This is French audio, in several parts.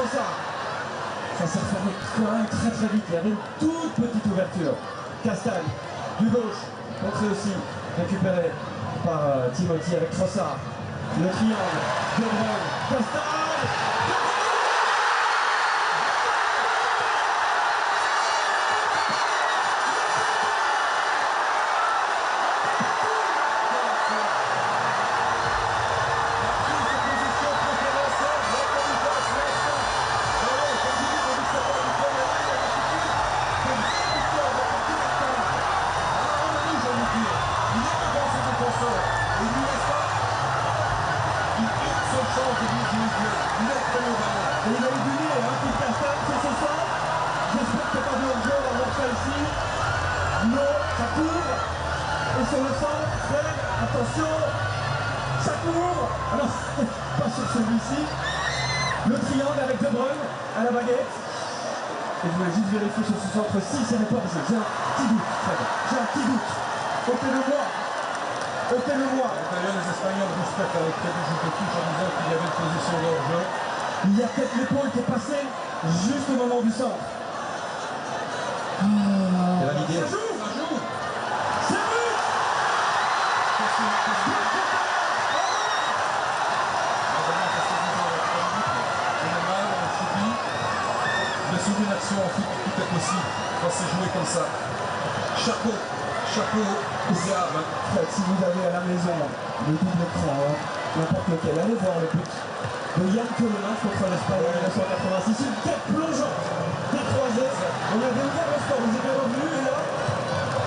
Trossard. Ça s'est refermé quand même très très vite. Il y avait une toute petite ouverture. Castagne, du gauche, entrée aussi, récupéré par Timothy avec Trossard. Le triangle, De Bruyne, Castagne. Et il a oublié un coup de Castagne, c'est ce soir. J'espère qu'il n'y a pas de hors-jeu, on va voir ça ici. Non, ça couvre. Et sur le centre, Fred, attention, ça couvre. Alors, pas sur celui-ci. Le triangle avec De Bruyne à la baguette. Et je voulais juste vérifier sur ce centre si ça n'est pas hors-jeu. J'ai un petit doute, Fred. J'ai un petit doute. Ôtez-le-moi. Ôtez-le-moi. Les Espagnols respectent avec très de touche en disant qu'il y avait une position de hors-jeu. Il y a peut-être l'épaule qui est passée juste au moment du centre. Et la vidéo. Ça joue. C'est but. Mais sur une action en foot, tout est possible quand c'est joué comme ça. Chapeau au diable. Si vous avez à la maison le double écran, n'importe lequel, allez voir le but de Yann Colonna contre l'Espagne en 1986. Une tête plongeante, décroisée. On avait ouvert le score, vous êtes revenu et là,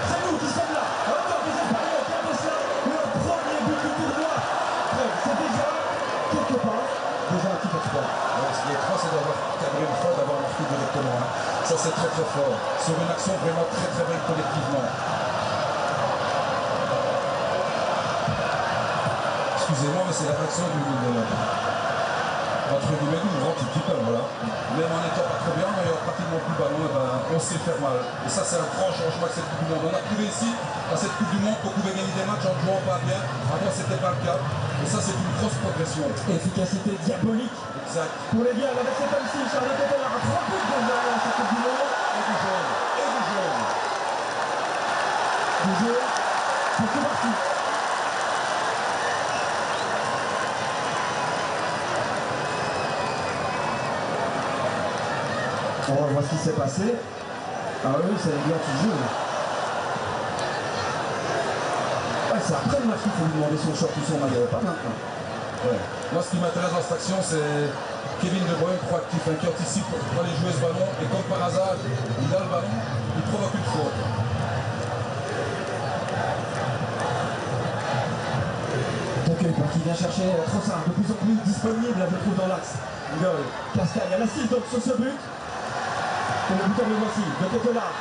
c'est nous qui sommes là. Encore des Espagnols qui avaient ça. Le premier but du tournoi. C'est déjà, quelque part, déjà un petit exploit. Ce qui est trop, c'est d'avoir cadré une fois, d'avoir marqué directement. Ça, c'est très très fort. Sur une action vraiment très très belle collectivement. Excusez-moi, mais c'est la réaction entre guillemets du grand petit peu, voilà. Même en n'étant pas trop bien, mais en pratiquement plus ballon, on sait faire mal. Et ça, c'est un grand changement avec cette Coupe du Monde. On a prouvé ici, à cette Coupe du Monde, qu'on pouvait gagner des matchs en jouant pas bien. Avant, c'était pas le cas. Et ça, c'est une grosse progression. Efficacité diabolique. Exact. Pour les biens, avec cette aussi, Charlotte Audelard a 3 buts déjà à cette Coupe du Monde. Et du jaune. Et du jaune. Du jeu, pour tout parti. On va voir ce qui s'est passé. Ah oui, c'est les gars qui jouent. Ouais, c'est après le match qu'il faut lui demander son short ou son maillot, pas maintenant. Ouais. Moi, ce qui m'intéresse dans cette action, c'est Kevin De Bruyne, proactif, qui anticipe pour aller jouer ce ballon. Et comme par hasard, il a le ballon, il provoque une faute. D'accueil qui vient chercher Trossard, de plus en plus disponible, je le trouve dans l'axe. Castagne à l'assist donc sur ce but. Et le buteur le voici, de Coquelard.